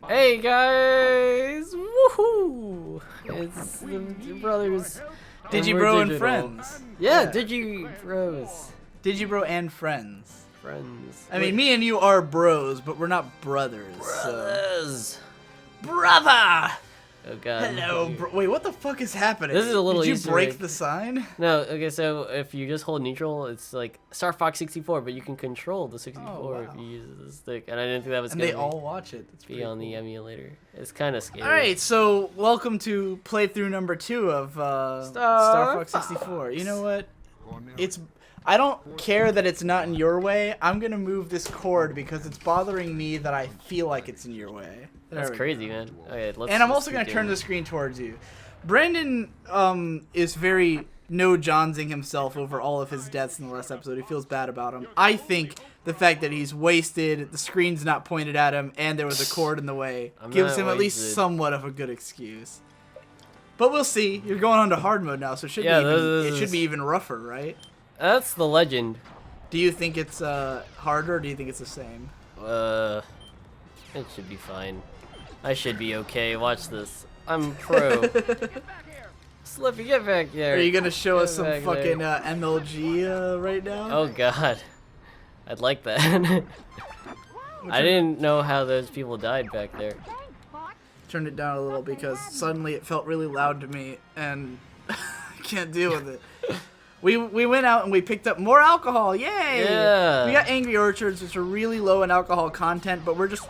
Hey guys! Woohoo! It's the brothers. Digibro and friends. Yeah, Digibros. Digibro and friends. Friends. I mean, me and you are bros, but we're not brothers. Brothers. Brother! Oh god. Hello, wait, what the fuck is happening? This is a little Did you Easter break egg. the sign? No, okay, so if you just hold neutral, it's like Star Fox 64, but you can control the 64 if you use the stick. And I didn't think that was And going they to all watch it. That's be on the emulator. It's kind of scary. Alright, so welcome to playthrough number 2 of Star Fox 64. You know what? I don't care that it's not in your way. I'm gonna move this cord because it's bothering me that I feel like it's in your way. That's crazy, man. Okay, And I'm also gonna turn the screen towards you. Brandon is very no Johnsing himself over all of his deaths in the last episode. He feels bad about him. I think the fact that he's wasted, the screen's not pointed at him, and there was a cord in the way gives him at least somewhat of a good excuse. But we'll see. You're going on to hard mode now, so it should be even rougher, right? That's the legend. Do you think it's harder, or do you think it's the same? It should be fine. I should be okay. Watch this. I'm pro. Slippy, get back there. Are you gonna show us some back fucking MLG right now? Oh god. I'd like that. I didn't know how those people died back there. Turned it down a little because suddenly it felt really loud to me, and I can't deal with it. We went out and we picked up more alcohol. Yay! Yeah. We got Angry Orchards, which are really low in alcohol content, but we're just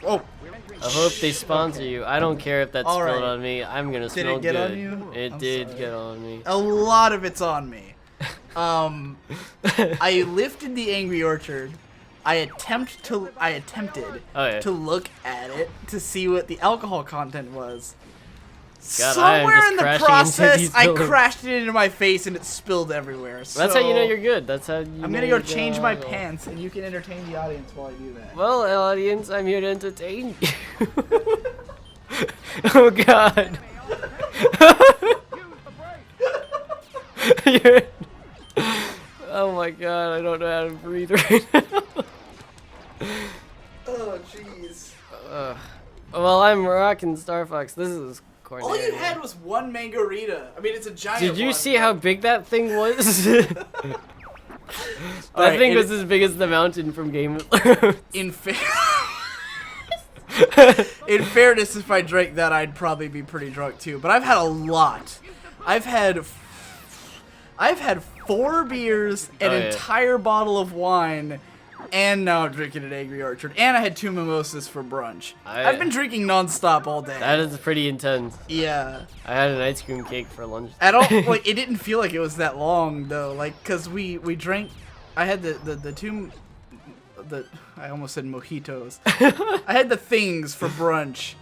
I hope they sponsor you. I don't care if that's All spilled right. on me. I'm gonna smell Did it get good. on you? It I'm did sorry. get on me. A lot of it's on me. I lifted the Angry Orchard. I attempted to look at it to see what the alcohol content was. God, Somewhere in the crashing into process, these I buildings. crashed it into my face and it spilled everywhere. So That's how you know you're good. That's how you I'm know gonna go you're change my good. pants, and you can entertain the audience while I do that. Well, audience, I'm here to entertain you. Oh god. You're- oh my god, I don't know how to breathe right now. Oh jeez. Well, I'm rocking Star Fox. This is corny. All you had was one Mangarita. I mean, it's a giant. Did you one, see but- how big that thing was? That Alright, thing was as big as the mountain from Game of Thrones. In in fairness, if I drank that, I'd probably be pretty drunk too. But I've had a lot. I've had 4 beers, an entire bottle of wine, and now I'm drinking an Angry Orchard. And I had 2 mimosas for brunch. I've been drinking nonstop all day. That is pretty intense. Yeah. I had an ice cream cake for lunch. I don't like. It didn't feel like it was that long though. Like, cause we drank. I had the 2. I almost said mojitos. I had the things for brunch.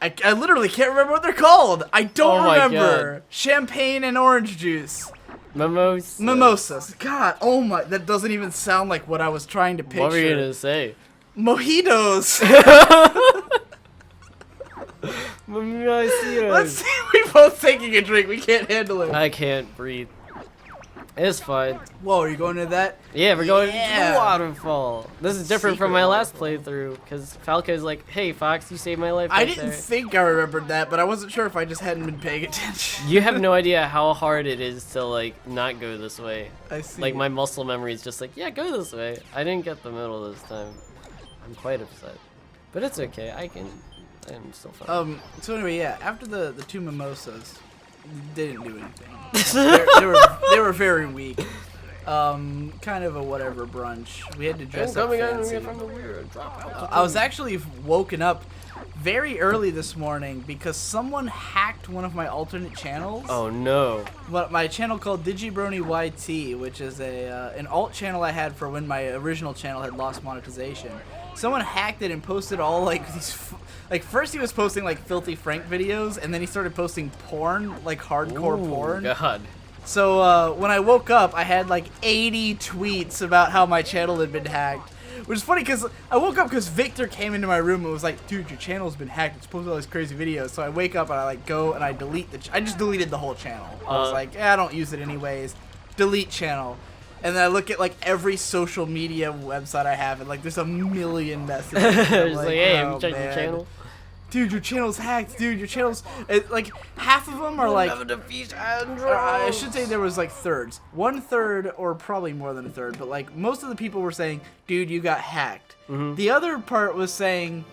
I literally can't remember what they're called. I don't remember. God. Champagne and orange juice. Mimosas. God, oh my, that doesn't even sound like what I was trying to picture. What were you gonna say? Mojitos. Mimosas. Let's see. We both taking a drink. We can't handle it. I can't breathe. It's fine. Whoa, are you going to that? Yeah, we're going to Yeah. the waterfall. This is different from Secret my last waterfall. playthrough, because Falco's like, hey, Fox, you saved my life. I right didn't there." think I remembered that, but I wasn't sure if I just hadn't been paying attention. You have no idea how hard it is to, like, not go this way. I see. Like, my muscle memory is just like, yeah, go this way. I didn't get the middle this time. I'm quite upset. But it's okay. I'm still fine. So anyway, yeah. After the 2 mimosas, they didn't do anything. they were very weak. Kind of a whatever brunch. We had to dress up fancy. I was actually woken up very early this morning because someone hacked one of my alternate channels. Oh no. My channel called Digibrony YT, which is an alt channel I had for when my original channel had lost monetization. Someone hacked it and posted all like these. Like first he was posting like filthy Frank videos, and then he started posting porn, like hardcore porn. God. So when I woke up, I had like 80 tweets about how my channel had been hacked. Which is funny because I woke up because Victor came into my room and was like, "Dude, your channel's been hacked. It's posted all these crazy videos." So I wake up and I like go and I delete I just deleted the whole channel. I was like, I don't use it anyways. Delete channel. And then I look at like every social media website I have, and like there's a million messages. It's like, hey, have oh, you checked your man. channel? dude, your channel's hacked, dude, your channel's like half of them are like. I should say there was like thirds, 1/3 or probably more than a third, but like most of the people were saying, dude, you got hacked. The other part was saying,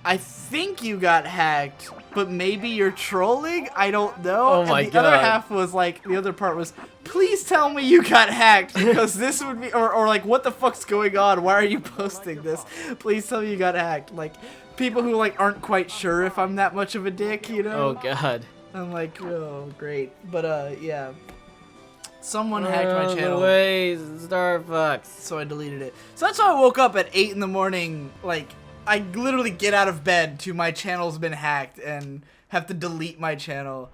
I think you got hacked, but maybe you're trolling? I don't know. Oh my and the other half was like, the other part was, please tell me you got hacked, because this would be, or like, what the fuck's going on? Why are you posting this? Please tell me you got hacked. Like, people who like aren't quite sure if I'm that much of a dick, you know? Oh god. I'm like, oh, great. But, yeah. Someone hacked my channel. The way, Starbucks. So I deleted it. So that's why I woke up at 8 in the morning, like, I literally get out of bed to my channel's been hacked and have to delete my channel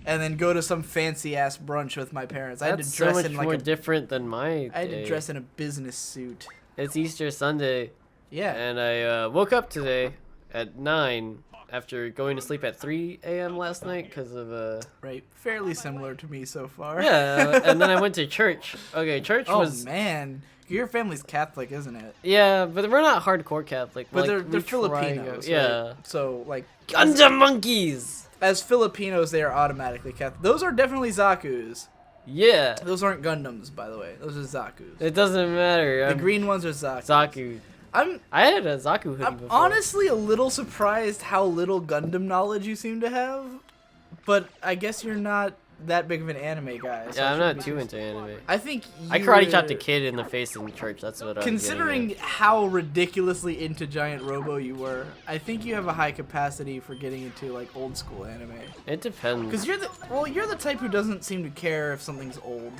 and then go to some fancy ass brunch with my parents. I had to dress so much in like more a different than my I had to day. dress in a business suit. It's Easter Sunday. Yeah. And I woke up today at 9 after going to sleep at 3 a.m. last night because of Right. Fairly similar to me so far. Yeah, and then I went to church. Okay, church was. Oh man, your family's Catholic, isn't it? Yeah, but we're not hardcore Catholic. But like, they're Filipinos. Yeah. Right? So like. Gundam monkeys. As Filipinos, they are automatically Catholic. Those are definitely Zakus. Yeah. Those aren't Gundams, by the way. Those are Zakus. It doesn't matter. The green ones are Zakus. Zaku. I had a Zaku hoodie before. Honestly a little surprised how little Gundam knowledge you seem to have, but I guess you're not that big of an anime guy. So Yeah, I'm not too into anime. I think I karate chopped a kid in the face in church. That's what I was considering how ridiculously into Giant Robo you were, I think you have a high capacity for getting into like old school anime. It depends. Because you're the type who doesn't seem to care if something's old.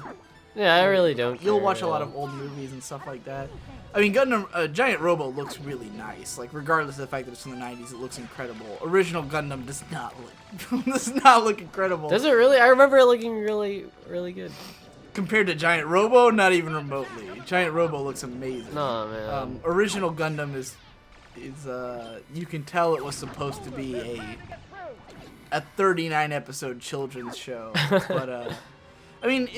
Yeah, I really don't. You'll care watch at a lot all. of old movies and stuff like that. I mean, Gundam, Giant Robo looks really nice. Like, regardless of the fact that it's from the 90s, it looks incredible. Original Gundam does not look incredible. Does it really? I remember it looking really, really good. Compared to Giant Robo, not even remotely. Giant Robo looks amazing. No, man. Original Gundam is you can tell it was supposed to be a 39 episode children's show, but I mean,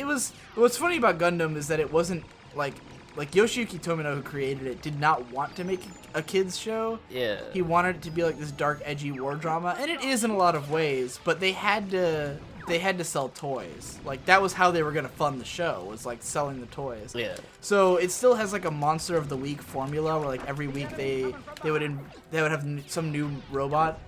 what's funny about Gundam is that it wasn't like Yoshiyuki Tomino, who created it, did not want to make a kids show. Yeah. He wanted it to be like this dark, edgy war drama, and it is in a lot of ways. But they had to sell toys. Like, that was how they were gonna fund the show, was like selling the toys. Yeah. So it still has like a monster of the week formula, where like every week they would have some new robot.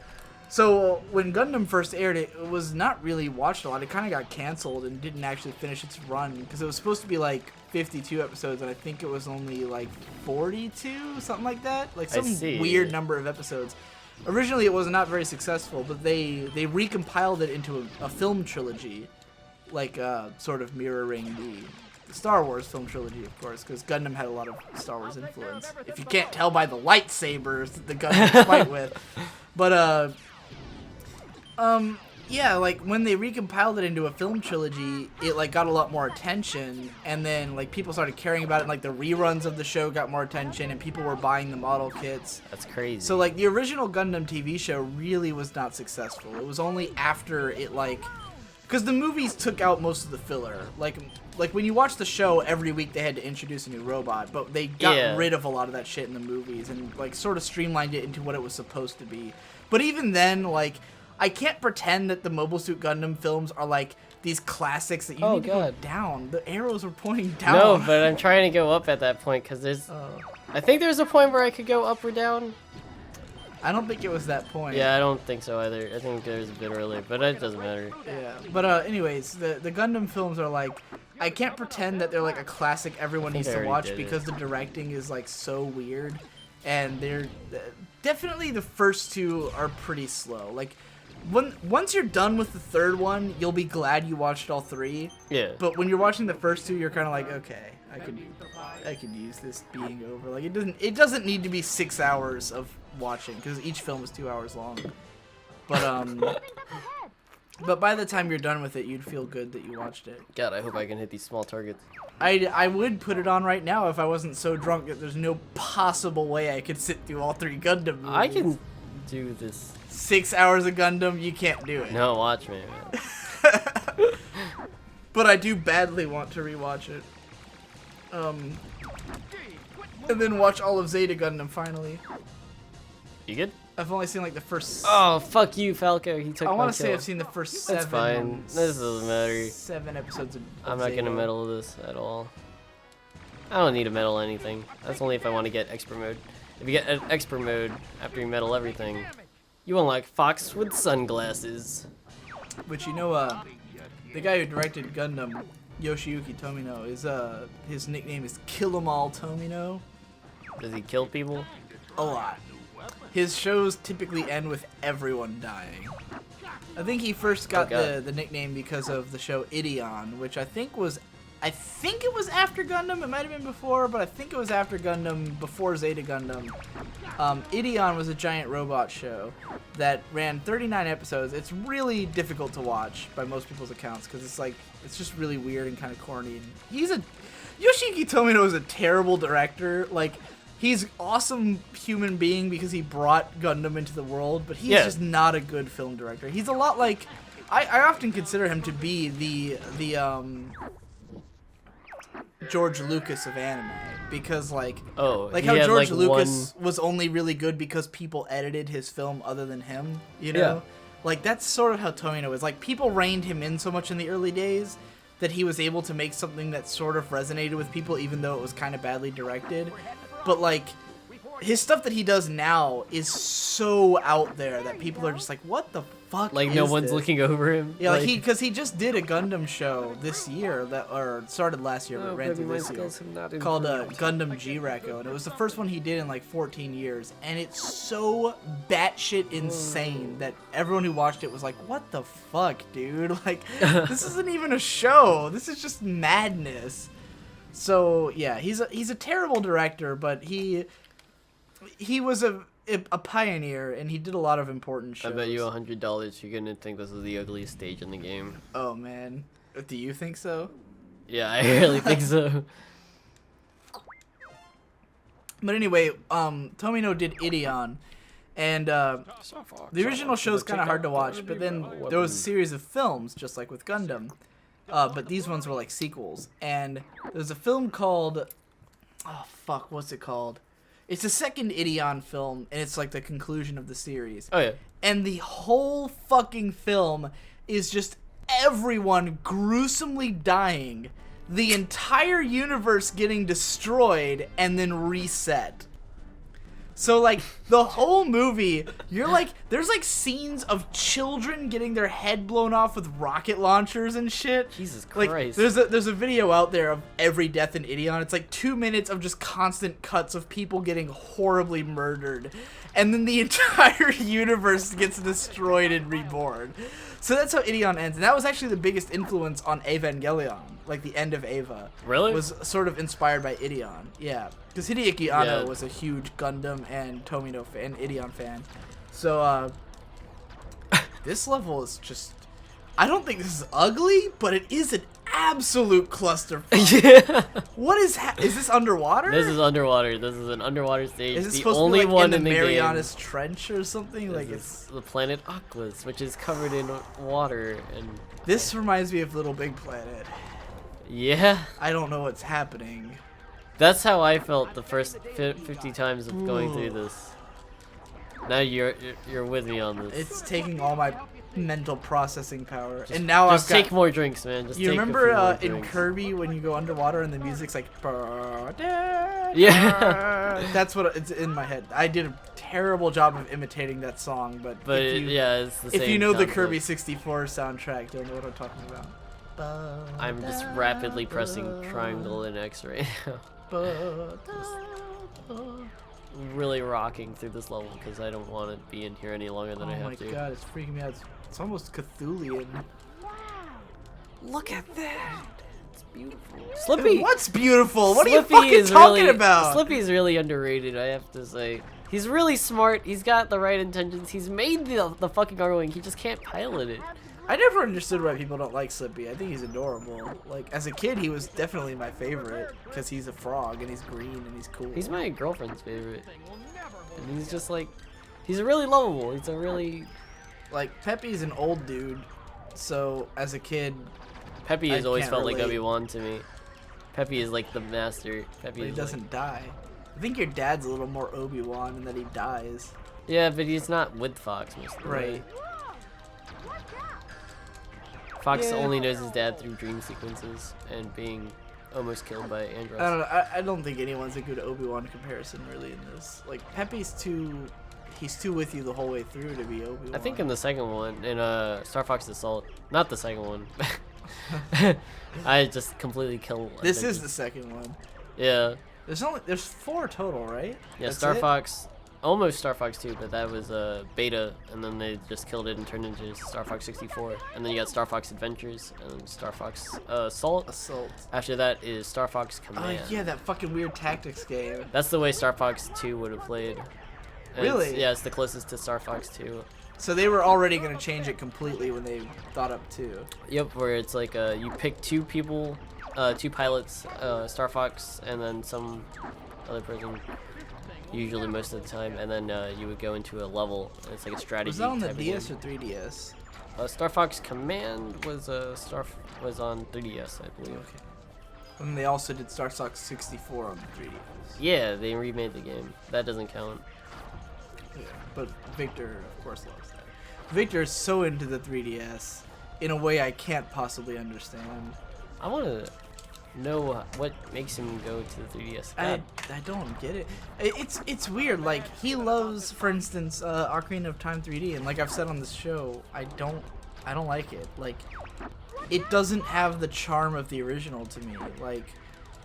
So when Gundam first aired, it was not really watched a lot. It kind of got canceled and didn't actually finish its run because it was supposed to be like 52 episodes, and I think it was only like 42, something like that. Like some weird number of episodes. Originally, it was not very successful, but they recompiled it into a film trilogy, like sort of mirroring the Star Wars film trilogy, of course, because Gundam had a lot of Star Wars influence. If you can't tell by the lightsabers that the Gundams fight with, but yeah, like when they recompiled it into a film trilogy, it like got a lot more attention, and then like people started caring about it, and like the reruns of the show got more attention, and people were buying the model kits. That's crazy. So like the original Gundam TV show really was not successful. It was only after it like, because the movies took out most of the filler. Like when you watch the show, every week they had to introduce a new robot, but they got rid of a lot of that shit in the movies and like sort of streamlined it into what it was supposed to be. But even then, like, I can't pretend that the Mobile Suit Gundam films are like these classics that you need to go down. The arrows are pointing down. No, but I'm trying to go up at that point because there's. I think there's a point where I could go up or down. I don't think it was that point. Yeah, I don't think so either. I think there's a bit early, but it doesn't matter. Yeah, but anyways, the Gundam films are like, I can't pretend that they're like a classic everyone needs to watch because the directing is like so weird, and they're definitely the first two are pretty slow. Like, once you're done with the third one, you'll be glad you watched all three. Yeah. But when you're watching the first two, you're kind of like, okay, I could use this being over. Like, it doesn't need to be 6 hours of watching because each film is 2 hours long. But but by the time you're done with it, you'd feel good that you watched it. God, I hope I can hit these small targets. I would put it on right now if I wasn't so drunk that there's no possible way I could sit through all three Gundam movies. I can do this. 6 hours of Gundam, you can't do it. No, watch me, man. But I do badly want to rewatch it. And then watch all of Zeta Gundam finally. You good? I've only seen like the first. Oh, fuck you, Falco. He took I my want to say kill. I've seen the first 7. That's fine. This doesn't matter. 7 episodes of I'm not gonna Zabo. medal this at all. I don't need to medal anything. That's only if I want to get expert mode. If you get an expert mode after you medal everything, you unlock Fox with sunglasses. Which, you know, the guy who directed Gundam, Yoshiyuki Tomino, is his nickname is Kill 'Em All Tomino. Does he kill people? A lot. His shows typically end with everyone dying. I think he first got the nickname because of the show Ideon, which I think it was after Gundam. It might have been before, but I think it was after Gundam, before Zeta Gundam. Ideon was a giant robot show that ran 39 episodes. It's really difficult to watch by most people's accounts because it's just really weird and kind of corny. Yoshiki Tomino is a terrible director. Like, he's awesome human being because he brought Gundam into the world, but he's just not a good film director. He's a lot like I often consider him to be the George Lucas of anime, because like how George Lucas was only really good because people edited his film other than him, you know? Yeah. Like, that's sort of how Tomino is. Like, people reined him in so much in the early days that he was able to make something that sort of resonated with people even though it was kind of badly directed. But like, his stuff that he does now is so out there that people are just like, what the fuck Like, is no one's this? looking over him? Yeah, like because he just did a Gundam show this year, or started last year, but ran through this year, called Gundam G-Reco, and it was the first one he did in like 14 years, and it's so batshit insane that everyone who watched it was like, what the fuck, dude? Like, this isn't even a show. This is just madness. So yeah, he's a terrible director, but he was a pioneer, and he did a lot of important shows. I bet you $100 you're gonna think this is the ugliest stage in the game. Oh man, do you think so? Yeah, I really think so. But anyway, Tomino did Ideon, and the original show's kind of hard to watch, but then there was a series of films, just like with Gundam, but these ones were like sequels, and there's a film called, oh fuck, what's it called? It's the second Ideon film, and it's like the conclusion of the series. Oh yeah. And the whole fucking film is just everyone gruesomely dying, the entire universe getting destroyed, and then reset. So, like, the whole movie, you're like, there's like scenes of children getting their head blown off with rocket launchers and shit. Jesus Christ. Like, there's a video out there of every death in Ideon. It's like 2 minutes of just constant cuts of people getting horribly murdered. And then the entire universe gets destroyed and reborn. So that's how Ideon ends. And that was actually the biggest influence on Evangelion. Like, the end of Eva. Really? Was sort of inspired by Ideon. Yeah. Because Hideaki Anno was a huge Gundam and Tomino fan, Ideon fan. So, this level is just... I don't think this is ugly, but it is an absolute clusterfuck. Yeah. What is this underwater? This is underwater. This is an underwater stage. Is this the supposed only to be like one in the game. Marianas Trench or something? Like, It's the planet Atlus, which is covered in water and. This reminds me of Little Big Planet. Yeah. I don't know what's happening. That's how I felt the first 50 times of going through this. Now you're with me on this. It's taking all my mental processing power, and now Just I've got. take more drinks, man. Just You take remember a few more in drinks. Kirby when you go underwater and the music's like. Yeah. That's what it's in my head. I did a terrible job of imitating that song, but yeah, it's the same. if you know the concept. Kirby 64 soundtrack, you'll know what I'm talking about. I'm just rapidly pressing triangle and X right now. Really rocking through this level because I don't want to be in here any longer than I Oh have my to. god, it's freaking me out. It's almost Cthulian. Look at that. It's beautiful. Slippy. What's beautiful? What are you Slippy fucking is talking really, about? Slippy's really underrated, I have to say. He's really smart. He's got the right intentions. He's made the fucking Arrowing. He just can't pilot it. I never understood why people don't like Slippy. I think he's adorable. Like, as a kid, he was definitely my favorite because he's a frog and he's green and he's cool. He's my girlfriend's favorite. And he's just like, he's really lovable. He's a really... Like, Peppy's an old dude, so as a kid... Peppy has I always can't felt like relate. Obi-Wan to me. Peppy is like the master. Peppy But he is doesn't die. I think your dad's a little more Obi-Wan in that he dies. Yeah, but he's not with Fox most of the way. Right. Fox Yeah. only knows his dad through dream sequences and being almost killed by Andros. I don't know. I don't think anyone's a good Obi-Wan comparison really in this. Like Pepe's he's too with you the whole way through to be Obi-Wan. I think in the second one, in Star Fox Assault, not the second one. I just completely kill. This is the second one. Yeah. There's 4 total, right? Yeah, That's Star it? Fox, almost Star Fox 2, but that was a beta, and then they just killed it and turned it into Star Fox 64. And then you got Star Fox Adventures and Star Fox Assault. Assault. After that is Star Fox Command. Yeah, that fucking weird tactics game. That's the way Star Fox 2 would have played. And Really? yeah, it's the closest to Star Fox 2. So they were already gonna change it completely when they thought up 2. Yep, where it's like you pick 2 people, 2 pilots, Star Fox, and then some other person, usually most of the time, and then you would go into a level, and it's like a strategy. Was that on the type of DS game. or 3DS? Star Fox Command was was on 3DS, I believe. Okay. And they also did Star Fox 64 on the 3DS. Yeah, they remade the game. That doesn't count. Yeah, but Victor, of course, loves that. Victor is so into the 3DS in a way I can't possibly understand. I want to know what makes him go to the 3DS. I don't get it. It's weird. Like he loves, for instance, Ocarina of Time 3D, and like I've said on this show, I don't like it. Like it doesn't have the charm of the original to me. Like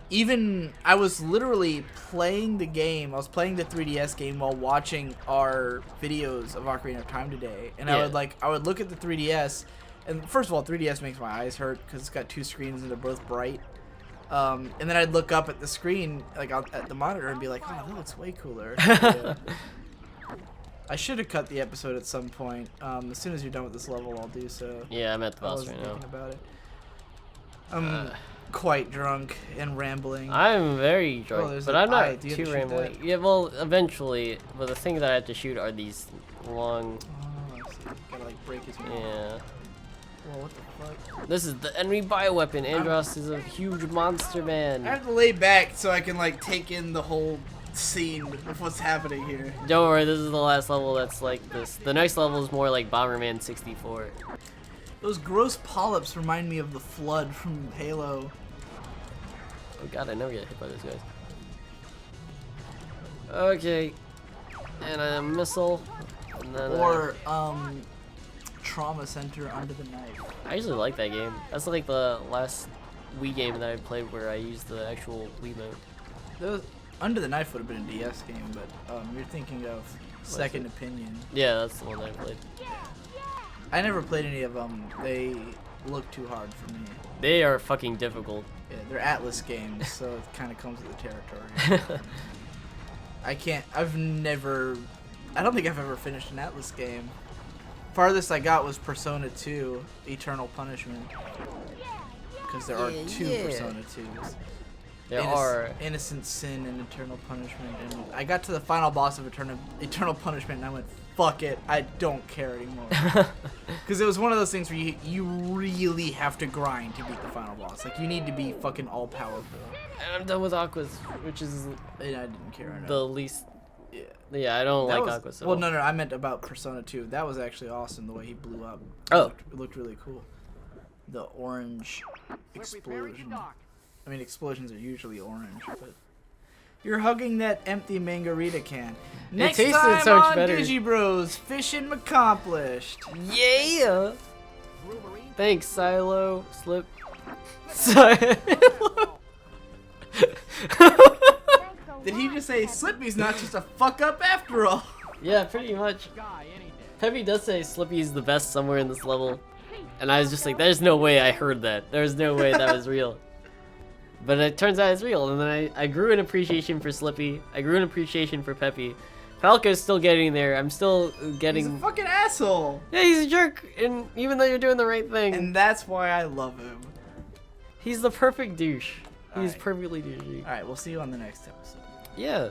even I was literally playing the game. I was playing the 3DS game while watching our videos of Ocarina of Time today, and Yeah. I would look at the 3DS, and first of all, 3DS makes my eyes hurt because it's got 2 screens and they're both bright. And then I'd look up at the screen, like at the monitor, and be like, "Oh, that looks way cooler." Yeah. I should have cut the episode at some point. As soon as you're done with this level, I'll do so. Yeah, I'm at the I boss wasn't right now. thinking about it. I'm quite drunk and rambling. I'm very drunk, there's but an I'm eye. not Do you have too to shoot rambling. that? Yeah, well, eventually. But the thing that I have to shoot are these long. Oh, I see. Gotta like break his. Yeah. Whoa, what the fuck? This is the enemy bioweapon. Andros is a huge monster I man. have to lay back so I can like take in the whole scene of what's happening here. Don't worry, this is the last level that's like this. The next level is more like Bomberman 64. Those gross polyps remind me of the flood from Halo. Oh god, I never get hit by those guys. Okay. And a missile. And then Or Trauma Center Under the Knife. I usually like that game. That's like the last Wii game that I played where I used the actual Wii mode. Those Under the Knife would have been a DS game, but you're thinking of Second Opinion. Yeah, that's the one that I played. I never played any of them. They look too hard for me. They are fucking difficult. Yeah, they're Atlus games, so it kind of comes with the territory. I don't think I've ever finished an Atlus game. Farthest I got was Persona 2, Eternal Punishment. Because there are 2 Yeah. Persona 2s. There are. Innocent Sin and Eternal Punishment, and I got to the final boss of Eternal Punishment, and I went, "Fuck it, I don't care anymore." Because it was one of those things where you really have to grind to beat the final boss. Like you need to be fucking all powerful. And I'm done with Aquas, which is And I didn't care enough. the least. Yeah. Yeah, I don't That like was- Aquas at Well, all. no, I meant about Persona 2. That was actually awesome the way he blew up. Oh. It looked really cool. The orange explosion. I mean, explosions are usually orange, but you're hugging that empty Margarita can. Next tasted time so much on better. Digi Bros, fishing accomplished. Yeah. Thanks, Silo. Slip. Silo. Did he just say Slippy's not just a fuck up after all? Yeah, pretty much. Peppy does say Slippy's the best somewhere in this level. And I was just like, there's no way I heard that. There's no way that was real. But it turns out it's real. And then I grew an appreciation for Slippy. I grew an appreciation for Peppy. Falco's still getting there. I'm still getting... He's a fucking asshole. Yeah, he's a jerk. And even though you're doing the right thing, And that's why I love him. he's the perfect douche. He's Alright. perfectly douchey. Alright, we'll see you on the next episode. Yeah.